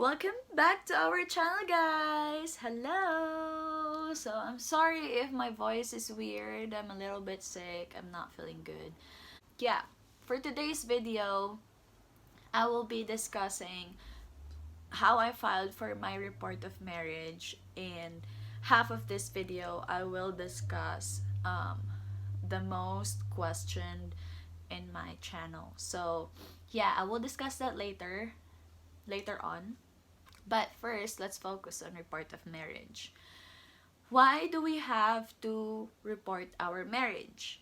Welcome back to our channel, guys. Hello. So I'm sorry if my voice is weird. I'm a little bit sick. I'm not feeling good. Yeah, for today's video, I will be discussing how I filed for my report of marriage, and half of this video I will discuss the most questioned in my channel. So yeah, I will discuss that later on. But first, let's focus on report of marriage. Why do we have to report our marriage?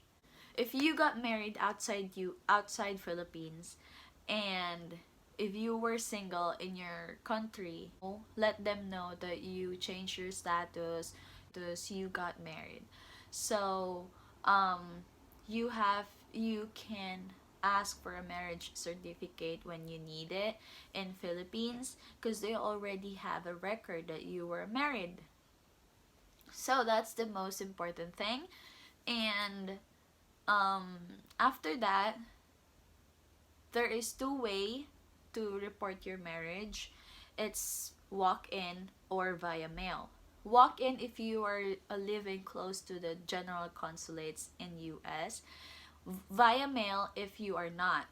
If you got married outside Philippines, and if you were single in your country, let them know that you changed your status, you got married. So you can ask for a marriage certificate when you need it in Philippines, because they already have a record that you were married. So that's the most important thing. And after that, there is two way to report your marriage. It's walk-in or via mail. Walk-in if you are living close to the general consulates in US. Via mail if you are not.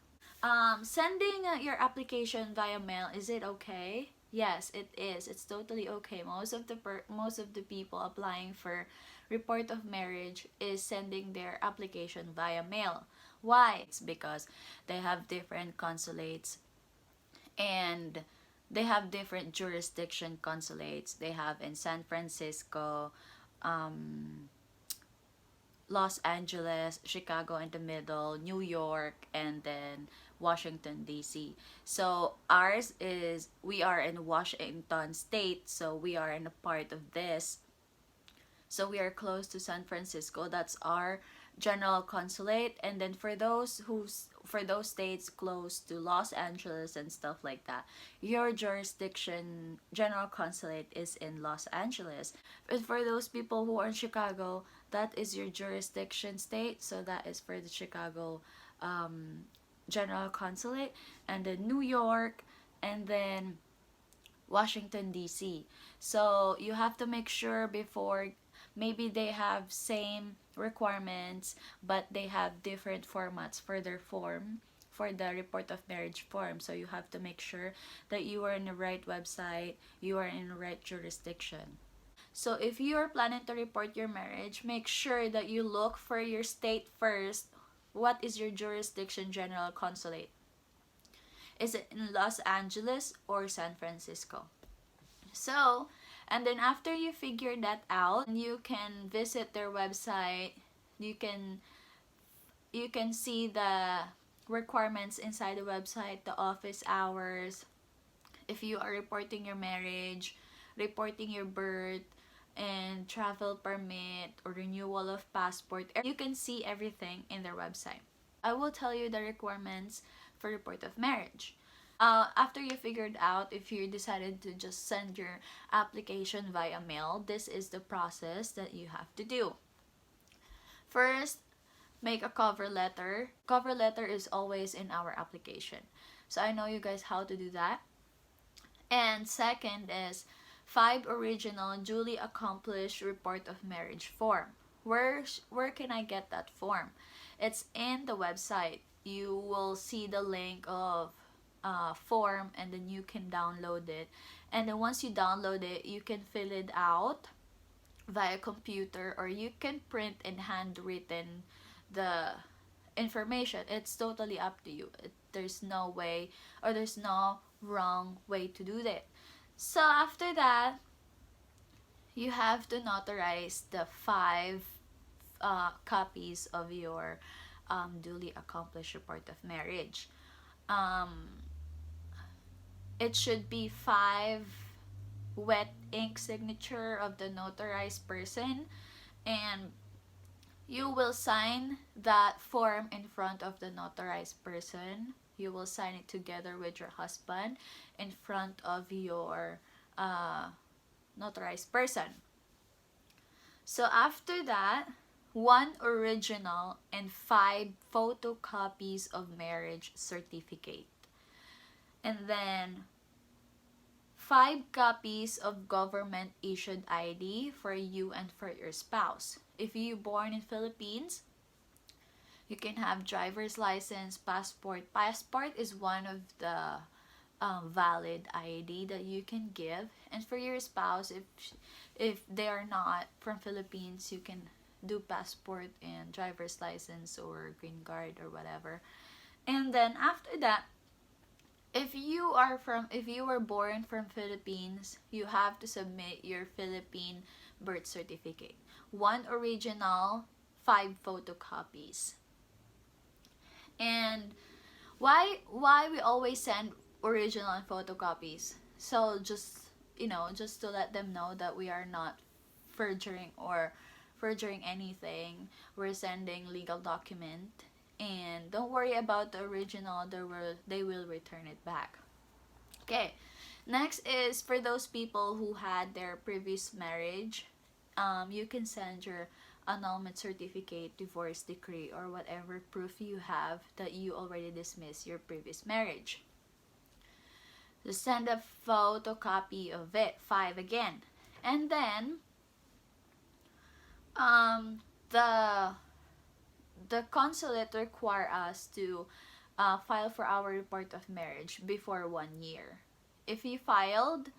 Sending your application via mail, is it okay? Yes, it is. It's totally okay. Most of the people applying for report of marriage is sending their application via mail. Why? It's because they have different consulates, and they have different jurisdiction consulates. They have in San Francisco, Los Angeles, Chicago in the middle, New York, and then Washington, D.C. So ours is, we are in Washington State, so we are in a part of this. So we are close to San Francisco. That's our general consulate. And then for those states close to Los Angeles and stuff like that, your jurisdiction general consulate is in Los Angeles. But for those people who are in Chicago, that is your jurisdiction state. So that is for the Chicago general consulate. And then New York, and then Washington, D.C. So you have to make sure before. Maybe they have same requirements, but they have different formats for their form, for the report of marriage form. So you have to make sure that you are in the right website, you are in the right jurisdiction. So if you are planning to report your marriage, make sure that you look for your state first. What is your jurisdiction general consulate? Is it in Los Angeles or San Francisco? So, and then after you figure that out, you can visit their website. You can see the requirements inside the website, the office hours, if you are reporting your marriage, reporting your birth, and travel permit or renewal of passport. You can see everything in their website. I will tell you the requirements for report of marriage. After you figured out if you decided to just send your application via mail, this is the process that you have to do. First, make a cover letter. Cover letter is always in our application. So I know you guys how to do that. And second is 5 original duly accomplished report of marriage form. Where can I get that form? It's in the website. You will see the link of form, and then you can download it. And then once you download it, you can fill it out via computer, or you can print and handwritten the information. It's totally up to you. There's no way, or there's no wrong way to do that. So after that, you have to notarize the 5 copies of your duly accomplished report of marriage. It should be 5 wet ink signature of the notarized person, and you will sign that form in front of the notarized person. You will sign it together with your husband in front of your notarized person. So after that, 1 original and 5 photocopies of marriage certificate. And then 5 copies of government issued ID for you and for your spouse. If you born in Philippines, you can have driver's license, passport. Passport is one of the valid ID that you can give. And for your spouse, if they are not from Philippines, you can do passport and driver's license or green card or whatever. And then after that, if you were born from Philippines, you have to submit your Philippine birth certificate. One original, 5 photocopies. And why we always send original and photocopies? So just to let them know that we are not forging anything. We're sending legal document, and don't worry about the original. They will return it back. Okay. Next is for those people who had their previous marriage. You can send your annulment certificate, divorce decree, or whatever proof you have that you already dismissed your previous marriage. Just send a photocopy of it, 5 again. And then the consulate require us to file for our report of marriage before 1 year. If you filed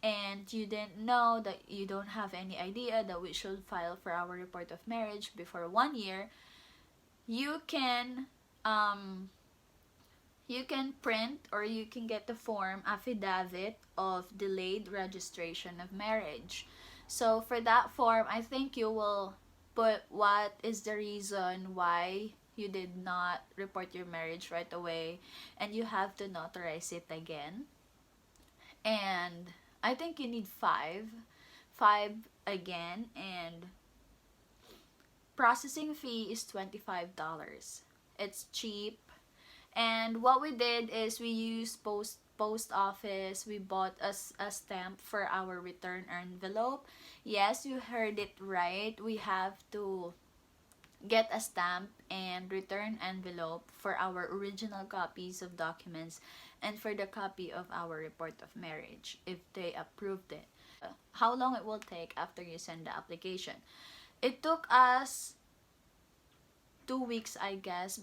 and you didn't know, that you don't have any idea that we should file for our report of marriage before 1 year, you can print or you can get the form affidavit of delayed registration of marriage. So for that form, I think you will put what is the reason why you did not report your marriage right away, and you have to notarize it again. And I think you need 5 again, and processing fee is $25. It's cheap. And what we did is we used post office. We bought a stamp for our return envelope. Yes, you heard it right. We have to get a stamp and return envelope for our original copies of documents and for the copy of our report of marriage if they approved it. How long it will take after you send the application? It took us 2 weeks, I guess,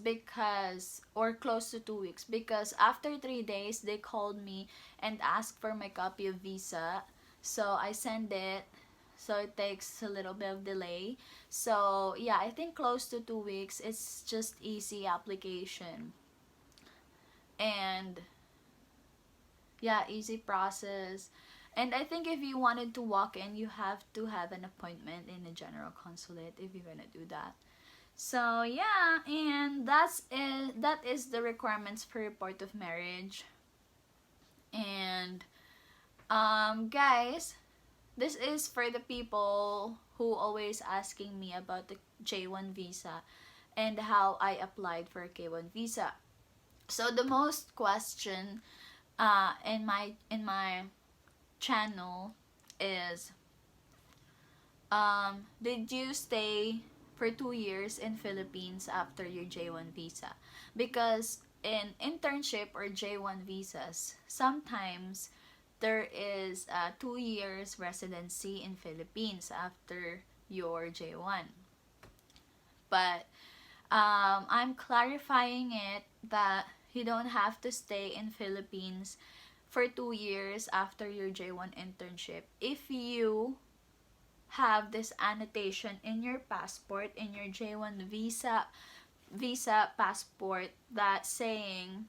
or close to 2 weeks, because after 3 days they called me and asked for my copy of visa. So I send it. So it takes a little bit of delay. So yeah, I think close to 2 weeks. It's just easy application. And yeah, easy process. And I think if you wanted to walk in, you have to have an appointment in the general consulate if you're gonna do that. So yeah, and that is the requirements for report of marriage. And guys, this is for the people who always asking me about the J1 visa and how I applied for a K1 visa. So the most question in my channel is, did you stay for 2 years in Philippines after your J1 visa? Because in internship or J1 visas, sometimes there is 2 years residency in Philippines after your J1. But I'm clarifying it that you don't have to stay in Philippines for 2 years after your J1 internship if you have this annotation in your passport, in your J1 visa passport, that saying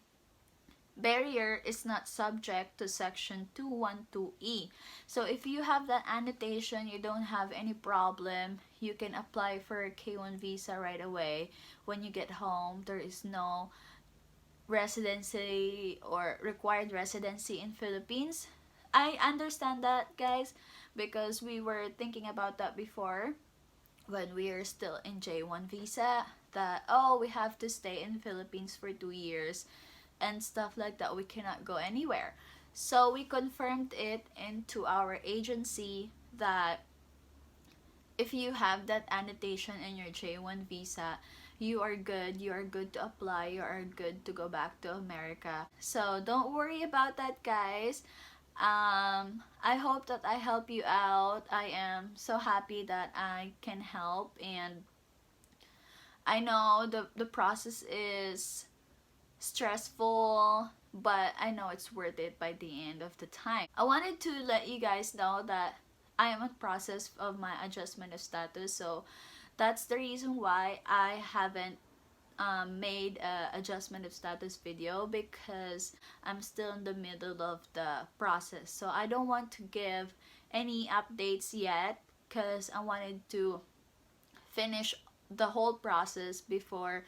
barrier is not subject to section 212E. So if you have that annotation, you don't have any problem. You can apply for a K1 visa right away. When you get home, there is no residency or required residency in Philippines. I understand that, guys, because we were thinking about that before when we are still in J1 visa, that we have to stay in Philippines for 2 years and stuff like that. We cannot go anywhere. So we confirmed it into our agency that if you have that annotation in your J1 visa, you are good. You are good to apply. You are good to go back to America. So don't worry about that, guys. I hope that I help you out. I am so happy that I can help, and I know the process is stressful, but I know it's worth it by the end of the time. I wanted to let you guys know that I am in process of my adjustment of status, so that's the reason why I haven't made a adjustment of status video, because I'm still in the middle of the process. So I don't want to give any updates yet, because I wanted to finish the whole process before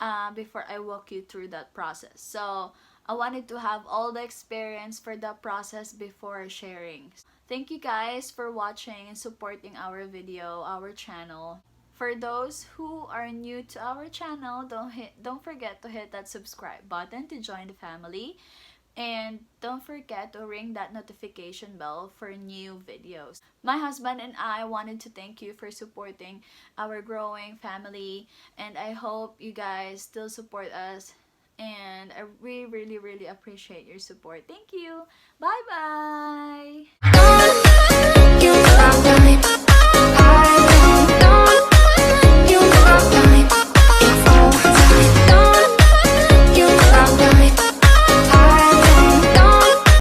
I walk you through that process. So I wanted to have all the experience for the process before sharing. Thank you guys for watching and supporting our video, our channel. For those who are new to our channel, don't forget to hit that subscribe button to join the family. And don't forget to ring that notification bell for new videos. My husband and I wanted to thank you for supporting our growing family, and I hope you guys still support us. And I really appreciate your support. Thank you. Bye bye.